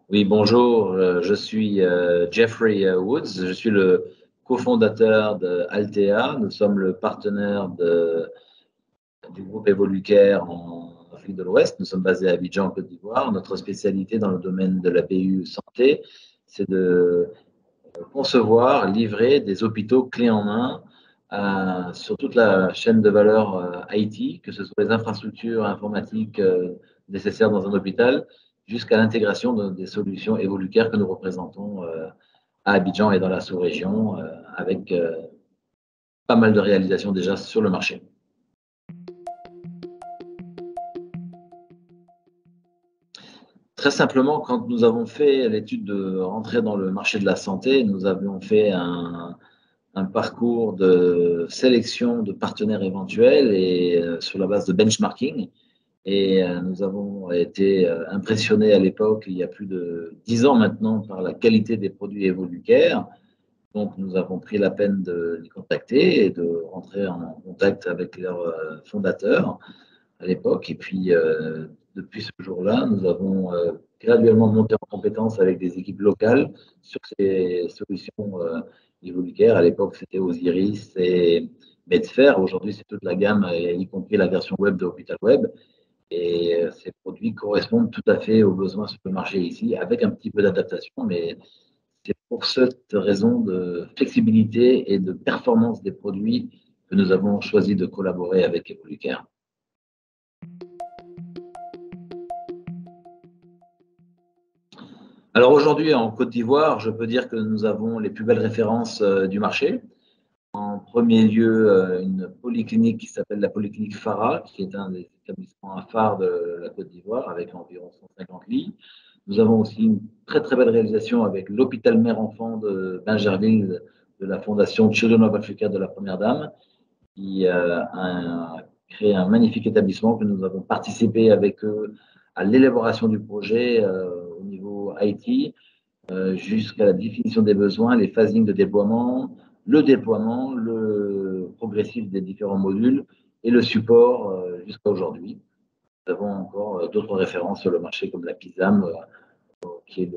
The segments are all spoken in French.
Oui, bonjour, je suis Jeffrey Woods, je suis le cofondateur de Altea. Nous sommes le partenaire du groupe Evolucare en Afrique de l'Ouest. Nous sommes basés à Abidjan, en Côte d'Ivoire. Notre spécialité dans le domaine de la BU Santé, c'est de concevoir, livrer des hôpitaux clés en main sur toute la chaîne de valeur IT, que ce soit les infrastructures informatiques nécessaires dans un hôpital, jusqu'à l'intégration des solutions Evolucare que nous représentons à Abidjan et dans la sous-région, avec pas mal de réalisations déjà sur le marché. Très simplement, quand nous avons fait l'étude de rentrer dans le marché de la santé, nous avions fait un parcours de sélection de partenaires éventuels et sur la base de benchmarking. Et nous avons été impressionnés à l'époque, il y a plus de 10 ans maintenant, par la qualité des produits Evolucare. Donc, nous avons pris la peine de les contacter et de rentrer en contact avec leurs fondateurs à l'époque. Et puis, depuis ce jour-là, nous avons graduellement monté en compétence avec des équipes locales sur ces solutions Evolucare. À l'époque, c'était Osiris et Medsphere. Aujourd'hui, c'est toute la gamme, y compris la version web de Hôpital Web. Et ces produits correspondent tout à fait aux besoins sur le marché ici, avec un petit peu d'adaptation, mais c'est pour cette raison de flexibilité et de performance des produits que nous avons choisi de collaborer avec Evolucare. Alors aujourd'hui, en Côte d'Ivoire, je peux dire que nous avons les plus belles références du marché. En premier lieu, une polyclinique qui s'appelle la Polyclinique Farah, qui est un des établissements phares de la Côte d'Ivoire, avec environ 150 lits. Nous avons aussi une très très belle réalisation avec l'hôpital mère-enfant de Bingerville, de la fondation Children of Africa de la Première Dame, qui a créé un magnifique établissement que nous avons participé avec eux à l'élaboration du projet au niveau IT, jusqu'à la définition des besoins, les phasings de déploiement, le progressif des différents modules et le support jusqu'à aujourd'hui. Nous avons encore d'autres références sur le marché comme la PISAM, qui est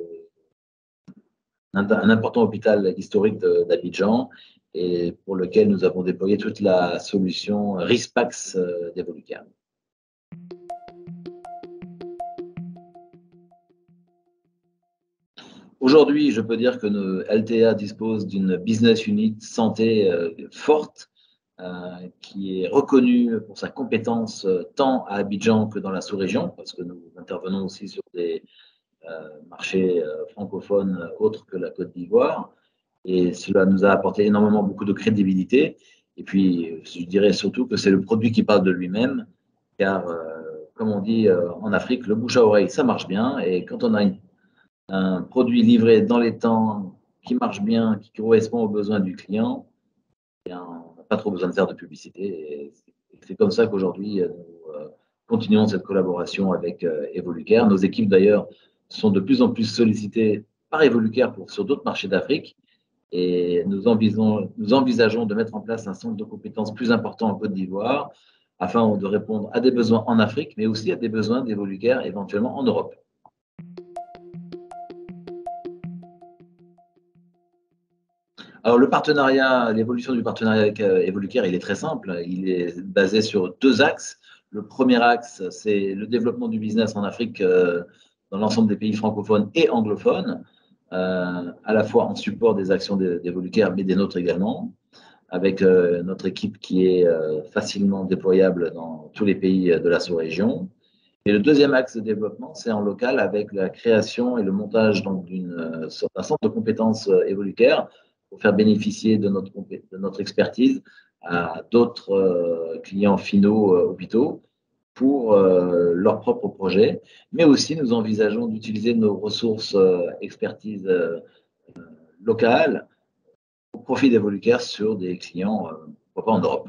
un important hôpital historique d'Abidjan et pour lequel nous avons déployé toute la solution RISPAX d'Evolucare. Aujourd'hui, je peux dire que LTA dispose d'une business unit santé forte, qui est reconnue pour sa compétence tant à Abidjan que dans la sous-région, parce que nous intervenons aussi sur des marchés francophones autres que la Côte d'Ivoire. Et cela nous a apporté énormément beaucoup de crédibilité. Et puis, je dirais surtout que c'est le produit qui parle de lui-même, car, comme on dit en Afrique, le bouche à oreille, ça marche bien. Et quand on a un produit livré dans les temps, qui marche bien, qui correspond aux besoins du client, on n'a pas trop besoin de faire de publicité. Et c'est comme ça qu'aujourd'hui, nous continuons cette collaboration avec Evolucare. Nos équipes, d'ailleurs, sont de plus en plus sollicitées par Evolucare sur d'autres marchés d'Afrique. Et nous envisageons de mettre en place un centre de compétences plus important en Côte d'Ivoire afin de répondre à des besoins en Afrique, mais aussi à des besoins d'Evolucare éventuellement en Europe. Alors, l'évolution du partenariat avec Evolucare, il est très simple. Il est basé sur deux axes. Le premier axe, c'est le développement du business en Afrique, dans l'ensemble des pays francophones et anglophones, à la fois en support des actions d'Evolucare, mais des nôtres également, avec notre équipe qui est facilement déployable dans tous les pays de la sous-région. Et le deuxième axe de développement, c'est en local avec la création et le montage d'un centre de compétences Evolucare pour faire bénéficier de notre expertise à d'autres clients finaux hôpitaux pour leurs propres projets. Mais aussi, nous envisageons d'utiliser nos ressources expertise locales au profit d'Evolucare sur des clients, pourquoi pas en Europe.